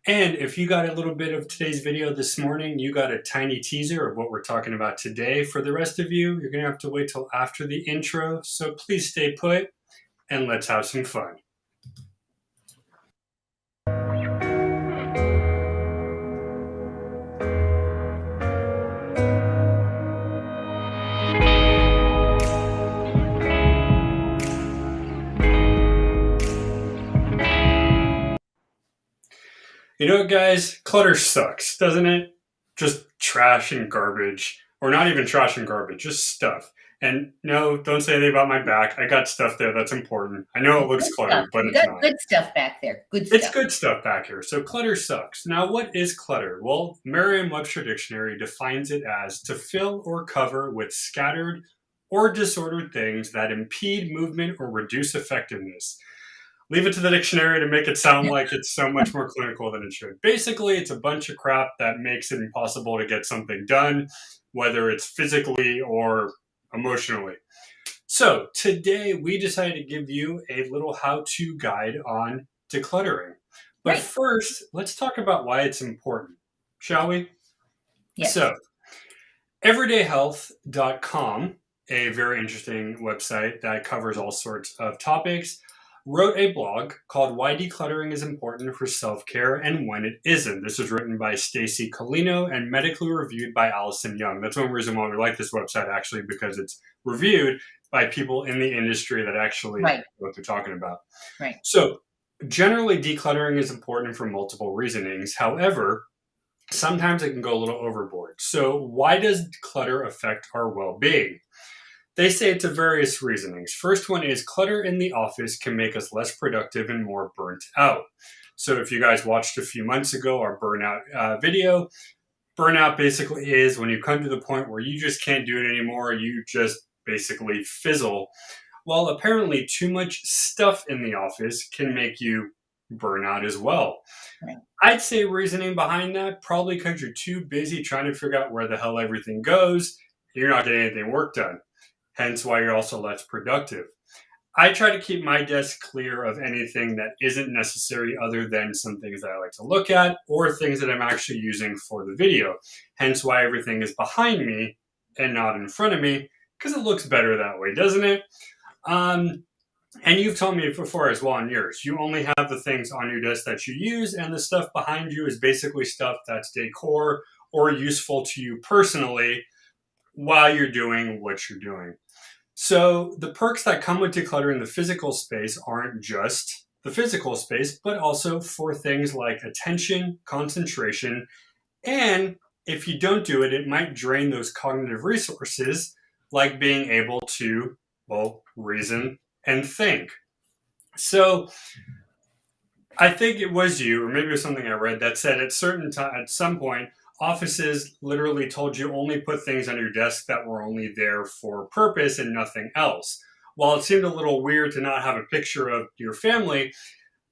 And if you got a little bit of today's video this morning, you got a tiny teaser of what we're talking about today. For the rest of you, you're going to have to wait till after the intro. So please stay put and let's have some fun. You know what, guys? Clutter sucks, doesn't it? Just trash and garbage. Or not even trash and garbage, just stuff. And no, don't say anything about my back. I got stuff there that's important. I know it looks Good stuff. cluttered, but You it's got not. good stuff back there. Good It's stuff. good stuff back here. So clutter sucks. Now, what is clutter? Well, Merriam-Webster Dictionary defines it as to fill or cover with scattered or disordered things that impede movement or reduce effectiveness. Leave it to the dictionary to make it sound like it's so much more clinical than it should. Basically, it's a bunch of crap that makes it impossible to get something done, whether it's physically or emotionally. So today we decided to give you a little how-to guide on decluttering. But Right. first, let's talk about why it's important, shall we? Yes. So, everydayhealth.com, a very interesting website that covers all sorts of topics, wrote a blog called Why Decluttering is Important for Self-Care and When It Isn't. This was written by Stacy Colino and medically reviewed by Allison Young. That's one reason why we like this website, actually, because it's reviewed by people in the industry that actually know what they're talking about. Right. So generally, decluttering is important for multiple reasonings. However, sometimes it can go a little overboard. So why does clutter affect our well-being? They say it's a various reasonings. First one is clutter in the office can make us less productive and more burnt out. So if you guys watched a few months ago our burnout video, burnout basically is when you come to the point where you just can't do it anymore, you just basically fizzle. Well, apparently too much stuff in the office can make you burn out as well. Right. I'd say reasoning behind that, probably because you're too busy trying to figure out where the hell everything goes, you're not getting anything work done. Hence why you're also less productive. I try to keep my desk clear of anything that isn't necessary other than some things that I like to look at or things that I'm actually using for the video. Hence why everything is behind me and not in front of me, because it looks better that way, doesn't it? And you've told me before as well on yours, you only have the things on your desk that you use, and the stuff behind you is basically stuff that's decor or useful to you personally while you're doing what you're doing. So the perks that come with decluttering the physical space aren't just the physical space, but also for things like attention, concentration, and if you don't do it, it might drain those cognitive resources like being able to, well, reason and think. So I think it was you, or maybe it was something I read that said at some point, offices literally told you only put things on your desk that were only there for purpose and nothing else. While it seemed a little weird to not have a picture of your family,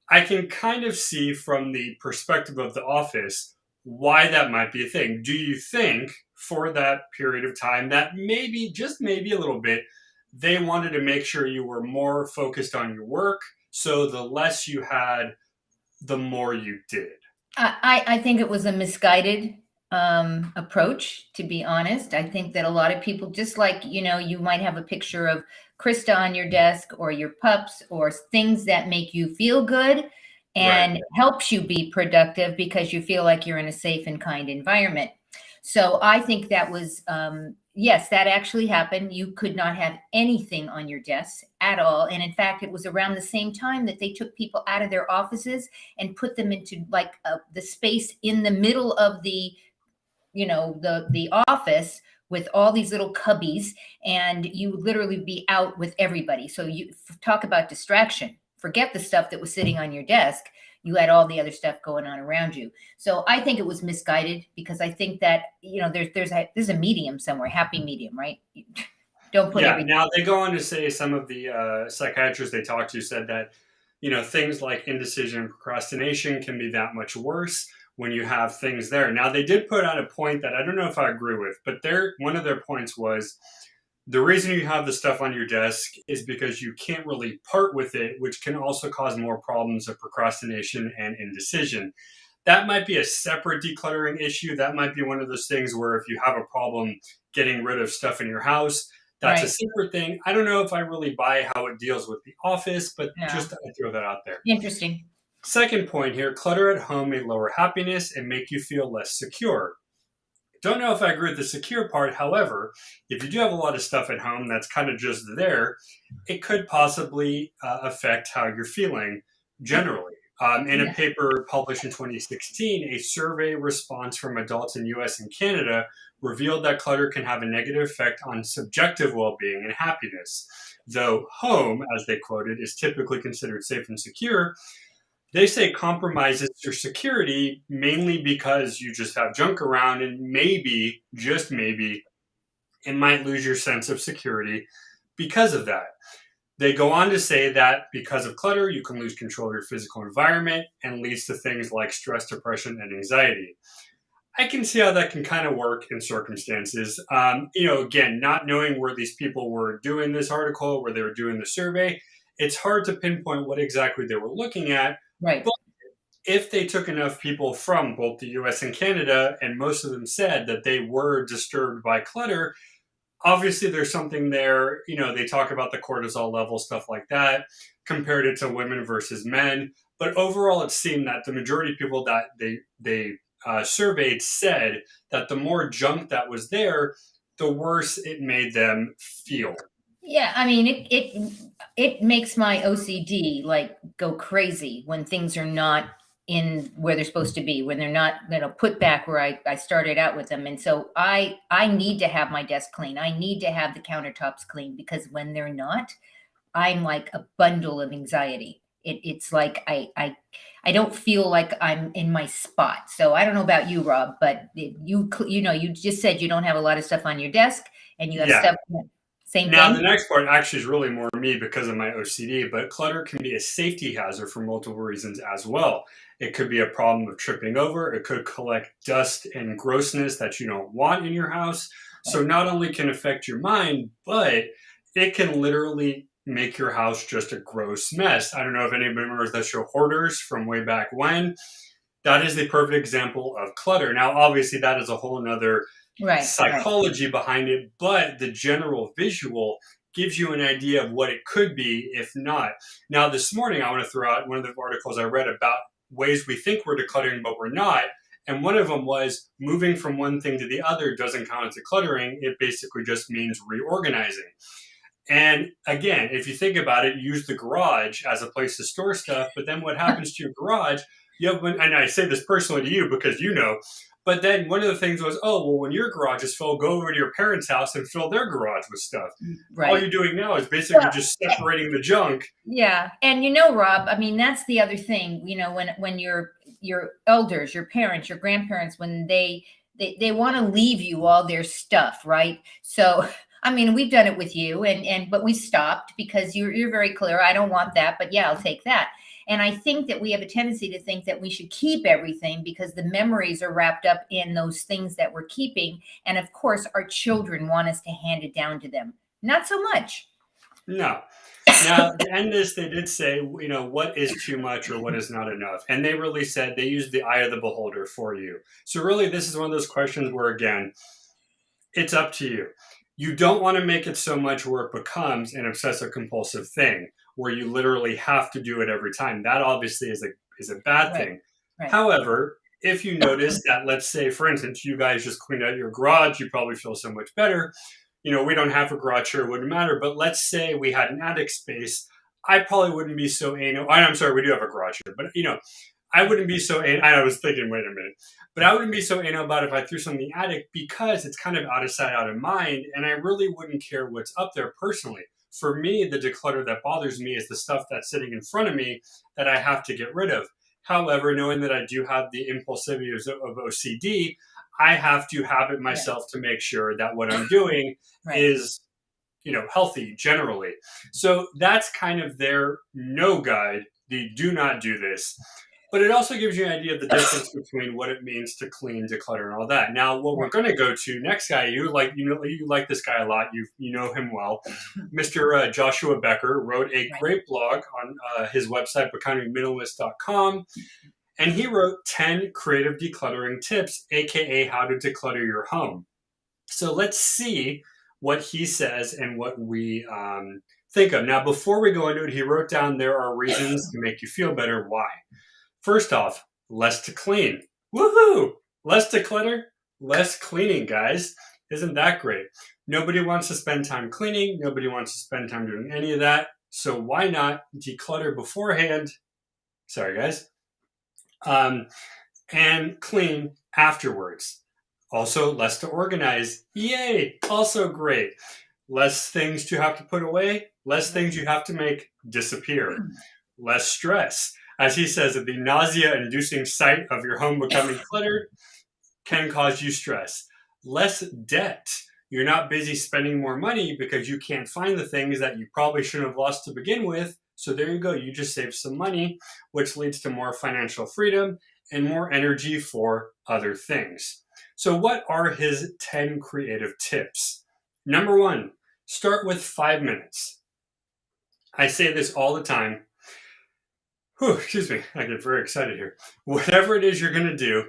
I can kind of see from the perspective of the office why that might be a thing. Do you think for that period of time that maybe, just maybe a little bit, they wanted to make sure you were more focused on your work, so the less you had, the more you did? I think it was a misguided approach, to be honest. I think that a lot of people, just like, you might have a picture of Krista on your desk or your pups or things that make you feel good and helps you be productive because you feel like you're in a safe and kind environment. So I think that was, yes, that actually happened. You could not have anything on your desk at all. And in fact, it was around the same time that they took people out of their offices and put them into like the space in the middle of the office with all these little cubbies, and you would literally be out with everybody. So you talk about distraction. Forget the stuff that was sitting on your desk. You had all the other stuff going on around you. So I think it was misguided because I think that, there's a medium somewhere, happy medium, right? Don't put everything. Now they go on to say some of the psychiatrists they talked to said that, things like indecision and procrastination can be that much worse when you have things there. Now they did put out a point that I don't know if I agree with, but one of their points was the reason you have the stuff on your desk is because you can't really part with it, which can also cause more problems of procrastination and indecision. that might be a separate decluttering issue. That might be one of those things where if you have a problem getting rid of stuff in your house, that's a Right. separate thing. I don't know if I really buy how it deals with the office, but No. just I throw that out there. Interesting. Second point here, clutter at home may lower happiness and make you feel less secure. Don't know if I agree with the secure part. However, if you do have a lot of stuff at home that's kind of just there, it could possibly affect how you're feeling generally. In a Yeah. paper published in 2016, a survey response from adults in US and Canada revealed that clutter can have a negative effect on subjective well being and happiness. Though home, as they quoted, is typically considered safe and secure, they say compromises your security mainly because you just have junk around and maybe, just maybe, it might lose your sense of security because of that. They go on to say that because of clutter, you can lose control of your physical environment and leads to things like stress, depression, and anxiety. I can see how that can kind of work in circumstances. Again, not knowing where these people were doing this article, where they were doing the survey, it's hard to pinpoint what exactly they were looking at. Right. But if they took enough people from both the US and Canada, and most of them said that they were disturbed by clutter, obviously there's something there. They talk about the cortisol level, stuff like that, compared it to women versus men. But overall, it seemed that the majority of people that they surveyed said that the more junk that was there, the worse it made them feel. Yeah, I mean, it makes my OCD like go crazy when things are not in where they're supposed to be, when they're not, put back where I started out with them. And so I need to have my desk clean. I need to have the countertops clean because when they're not, I'm like a bundle of anxiety. It's like I don't feel like I'm in my spot. So I don't know about you, Rob, but you just said you don't have a lot of stuff on your desk, and you have Yeah. stuff. Same Now, the thing. next part actually is really more me because of my OCD, but clutter can be a safety hazard for multiple reasons as well. It could be a problem of tripping over, it could collect dust and grossness that you don't want in your house. So, not only can it affect your mind, but it can literally make your house just a gross mess. I don't know if anybody remembers that show Hoarders from way back when. That is the perfect example of clutter. Now, obviously, that is a whole nother Right. psychology behind it, but the general visual gives you an idea of what it could be if not. Now, this morning, I want to throw out one of the articles I read about ways we think we're decluttering, but we're not. And one of them was moving from one thing to the other doesn't count as decluttering. It basically just means reorganizing. And again, if you think about it, use the garage as a place to store stuff. But then what happens to your garage? And I say this personally to you because but then one of the things was, oh, well, when your garage is full, go over to your parents' house and fill their garage with stuff. All Right. you're doing now is basically Well, just separating the junk. yeah, and Rob, I mean, that's the other thing. When your elders, your parents, your grandparents, when they want to leave you all their stuff, right? So, I mean, we've done it with you, but we stopped because you're very clear. I don't want that, but yeah, I'll take that. And I think that we have a tendency to think that we should keep everything because the memories are wrapped up in those things that we're keeping. And of course, our children want us to hand it down to them. Not so much. No. Now, to end this, they did say, what is too much or what is not enough? And they really said they used the eye of the beholder for you. So, really, this is one of those questions where, again, it's up to you. You don't want to make it so much where it becomes an obsessive compulsive thing where you literally have to do it every time. That obviously is a bad Right. thing. Right. However, if you notice that, let's say, for instance, you guys just cleaned out your garage, you probably feel so much better. We don't have a garage here, it wouldn't matter. But let's say we had an attic space. I probably wouldn't be so anal. I'm sorry, we do have a garage here, but I wouldn't be so anal. I was thinking, wait a minute. But I wouldn't be so anal about it if I threw something in the attic because it's kind of out of sight, out of mind. And I really wouldn't care what's up there personally. For me, the declutter that bothers me is the stuff that's sitting in front of me that I have to get rid of. However, knowing that I do have the impulsivity of OCD, I have to habit myself to make sure that what I'm doing Right. is, healthy generally. So that's kind of their no guide. The do not do this. But it also gives you an idea of the difference between what it means to clean, declutter, and all that. Now, what we're going to go to next guy, you like this guy a lot. You know him well. Mr. Joshua Becker wrote a great blog on his website, becomingminimalist.com. And he wrote 10 creative decluttering tips, aka how to declutter your home. So let's see what he says and what we think of. Now, before we go into it, he wrote down there are reasons to make you feel better. Why? First off, less to clean. Woohoo! Less to clutter, less cleaning, guys. Isn't that great? Nobody wants to spend time cleaning. Nobody wants to spend time doing any of that. So why not declutter beforehand? Sorry, guys. And clean afterwards. Also, less to organize. Yay! Also great. Less things to have to put away, less things you have to make disappear. Less stress. As he says, the nausea inducing sight of your home becoming cluttered can cause you stress. Less debt. You're not busy spending more money because you can't find the things that you probably shouldn't have lost to begin with. So there you go. You just saved some money, which leads to more financial freedom and more energy for other things. So, what are his 10 creative tips? Number one, start with 5 minutes. I say this all the time. Whew, excuse me, I get very excited here. Whatever it is you're going to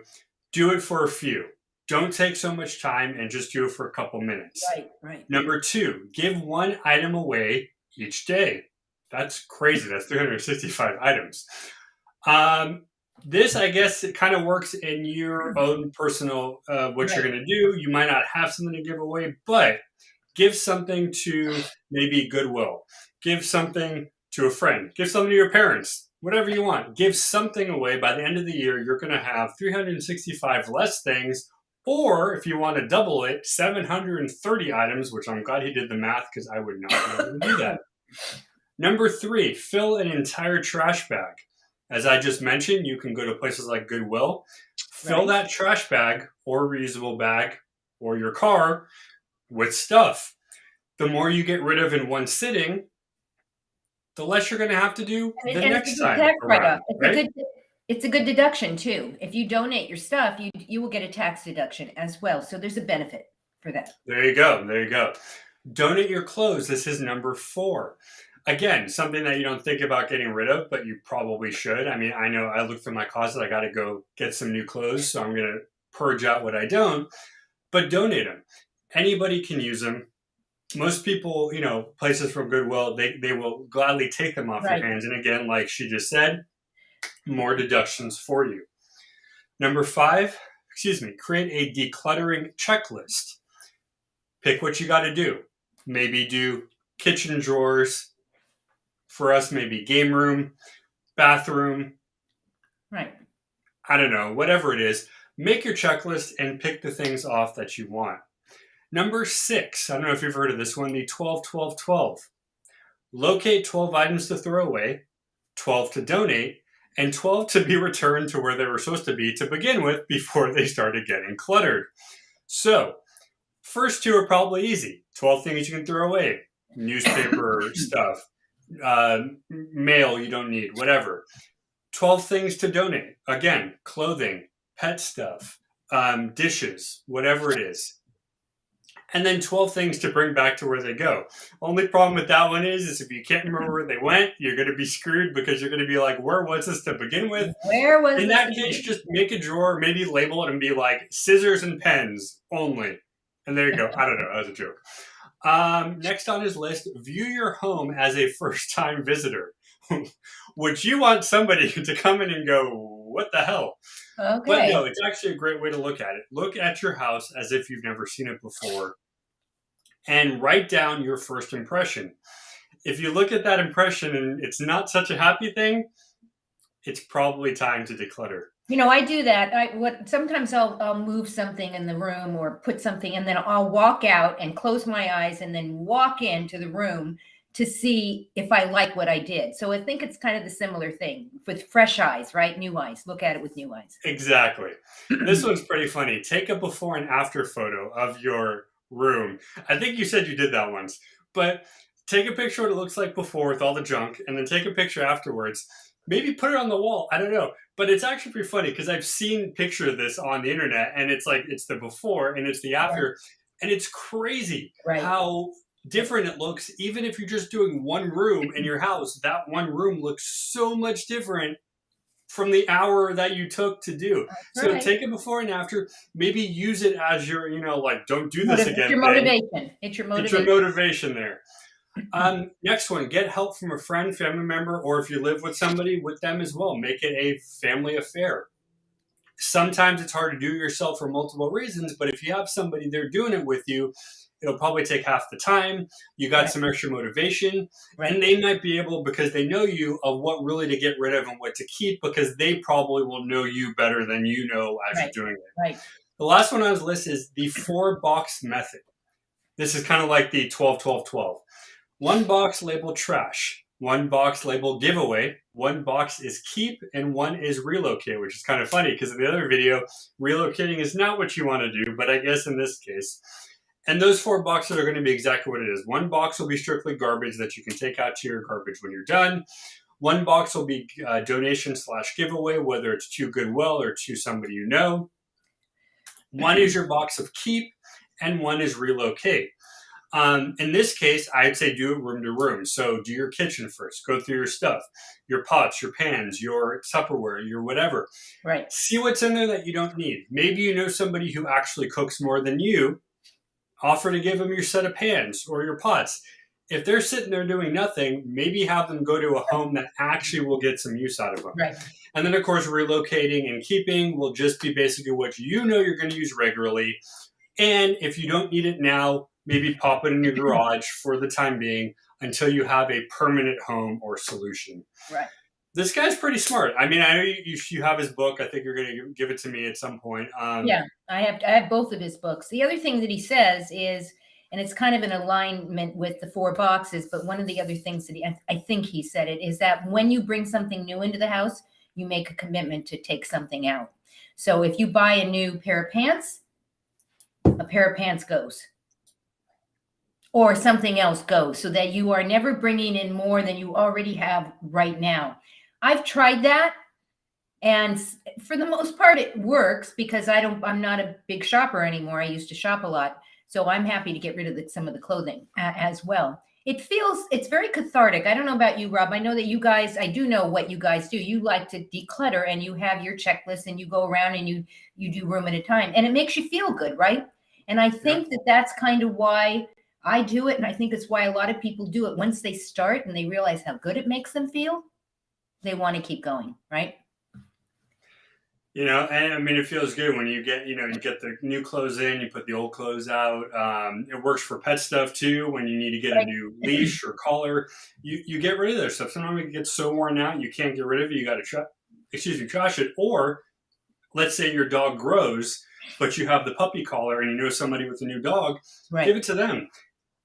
do it for a few. Don't take so much time and just do it for a couple minutes. Right. Number two, give one item away each day. That's crazy. That's 365 items. This, I guess, it kind of works in your own personal, what you're going to do. You might not have something to give away, but give something to maybe Goodwill. Give something to a friend. Give something to your parents. Whatever you want. Give something away. By the end of the year, you're going to have 365 less things. Or if you want to double it, 730 items, which I'm glad he did the math because I would not be able to do that. Number three, fill an entire trash bag. As I just mentioned, you can go to places like Goodwill, fill that trash bag or reusable bag or your car with stuff. The more you get rid of in one sitting, the less you're going to have to do the next time around. Right? It's a good deduction too. If you donate your stuff, you will get a tax deduction as well. So there's a benefit for that. There you go. There you go. Donate your clothes. This is number 4. Again, something that you don't think about getting rid of, but you probably should. I mean, I know I look through my closet. I got to go get some new clothes, so I'm going to purge out what I don't. But donate them. Anybody can use them. Most people, places from Goodwill, they will gladly take them off your hands. And again, like she just said, more deductions for you. Number 5, create a decluttering checklist. Pick what you got to do. Maybe do kitchen drawers. For us, maybe game room, bathroom. Right. I don't know, whatever it is. Make your checklist and pick the things off that you want. Number 6, I don't know if you've heard of this one, the 12-12-12. Locate 12 items to throw away, 12 to donate, and 12 to be returned to where they were supposed to be to begin with before they started getting cluttered. So, first 2 are probably easy. 12 things you can throw away. Newspaper stuff. Mail you don't need, whatever. 12 things to donate. Again, clothing, pet stuff, dishes, whatever it is. And then 12 things to bring back to where they go. Only problem with that one is if you can't remember where they went, you're going to be screwed because you're going to be like, where was this to begin with? Where was In that case, just make a drawer, maybe label it and be like, scissors and pens only. And there you go. I don't know. That was a joke. Next on his list, view your home as a first-time visitor. Would you want somebody to come in and go, what the hell? Okay. But no, it's actually a great way to look at it. Look at your house as if you've never seen it before and write down your first impression. If you look at that impression and it's not such a happy thing, it's probably time to declutter. I do that. Sometimes I'll move something in the room or put something, and then I'll walk out and close my eyes and then walk into the room to see if I like what I did. So I think it's kind of the similar thing with fresh eyes, right? New eyes. Look at it with new eyes. Exactly. This one's pretty funny. Take a before and after photo of your room. I think you said you did that once, but take a picture of what it looks like before with all the junk, and then take a picture afterwards. Maybe put it on the wall. I don't know. But it's actually pretty funny because I've seen pictures of this on the internet, and it's like it's the before and it's the after. And it's crazy how different it looks. Even if you're just doing one room in your house, that one room looks so much different from the hour that you took to do. So Right. take it before and after. Maybe use it as your, like, don't do this It's again your thing. motivation. It's your It's your motivation. motivation there. Next one, get help from a friend, family member, or if you live with somebody, with them as well. Make it a family affair. Sometimes it's hard to do yourself for multiple reasons, but if you have somebody there doing it with you, it'll probably take half the time. You got Right. some extra motivation, and Right. they might be able, because they know you, of what really to get rid of and what to keep, because they probably will know you better than you know as Right. you're doing it. Right. The last one on his list is the 4-box method. This is kind of like the 12-12-12. One box labeled trash, one box labeled giveaway, one box is keep, and one is relocate, which is kind of funny because in the other video, relocating is not what you want to do, but I guess in this case. And those 4 boxes are going to be exactly what it is. One box will be strictly garbage that you can take out to your garbage when you're done. One box will be donation/giveaway, whether it's to Goodwill or to somebody you know. One is your box of keep, and one is relocate. In this case, I'd say do it room to room. So do your kitchen first. Go through your stuff, your pots, your pans, your Tupperware, your whatever. Right. See what's in there that you don't need. Maybe you know somebody who actually cooks more than you. Offer to give them your set of pans or your pots. If they're sitting there doing nothing, maybe have them go to a home that actually will get some use out of them. Right. And then, of course, relocating and keeping will just be basically what you know you're going to use regularly. And if you don't need it now, maybe pop it in your garage for the time being until you have a permanent home or solution. Right. This guy's pretty smart. I mean, I know you have his book. I think you're going to give it to me at some point. Yeah, I have both of his books. The other thing that he says is, and it's kind of in alignment with the 4 boxes, but one of the other things that I think he said it, is that when you bring something new into the house, you make a commitment to take something out. So if you buy a new pair of pants, a pair of pants goes. Or something else goes, so that you are never bringing in more than you already have right now. I've tried that, and for the most part, it works because I'm not a big shopper anymore. I used to shop a lot, so I'm happy to get rid of some of the clothing as well. It's very cathartic. I don't know about you, Rob. I know that you guys, I do know what you guys do. You like to declutter, and you have your checklist, and you go around and you do room at a time, and it makes you feel good, right? And I think that that's kind of why I do it, and I think it's why a lot of people do it. Once they start and they realize how good it makes them feel, they want to keep going, right? And I mean, it feels good when you get the new clothes in, you put the old clothes out. It works for pet stuff too. When you need to get a new leash or collar, you get rid of their stuff. Sometimes it gets so worn out, you can't get rid of it. You got to trash it. Or let's say your dog grows, but you have the puppy collar and you know somebody with a new dog, give it to them.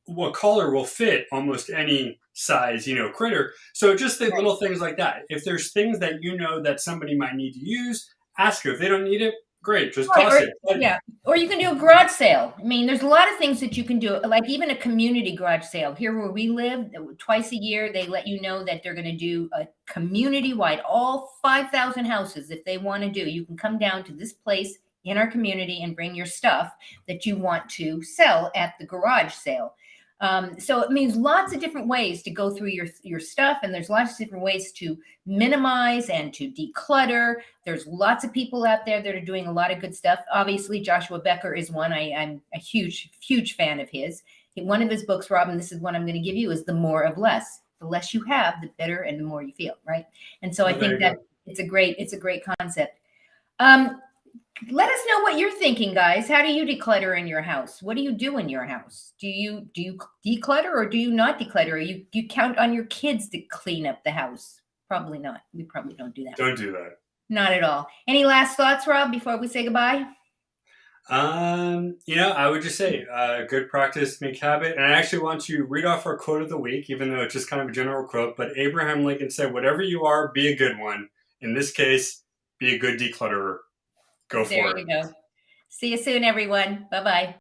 Well, collar will fit almost any size, critter. So just think little things like that. If there's things that you know that somebody might need to use, ask her. If they don't need it, great, just toss it. Yeah, or you can do a garage sale. I mean, there's a lot of things that you can do, like even a community garage sale. Here where we live, twice a year, they let you know that they're going to do a community-wide, all 5,000 houses. If they want to do, you can come down to this place in our community and bring your stuff that you want to sell at the garage sale. So it means lots of different ways to go through your stuff, and there's lots of different ways to minimize and to declutter. There's lots of people out there that are doing a lot of good stuff. Obviously, Joshua Becker is one. I'm a huge fan of his. One of his books, Robin, this is one I'm going to give you, is The More of Less. The less you have, the better and the more you feel, right? And so I think that it's a great concept. Let us know what you're thinking, guys. How do you declutter in your house? What do you do in your house? Do you declutter or do you not declutter? Or you count on your kids to clean up the house? Probably not. We probably don't do that. Don't do that. Not at all. Any last thoughts, Rob, before we say goodbye? I would just say good practice, make habit. And I actually want to read off our quote of the week, even though it's just kind of a general quote. But Abraham Lincoln said, "Whatever you are, be a good one." In this case, be a good declutterer. Go for it. There you go. See you soon, everyone. Bye-bye.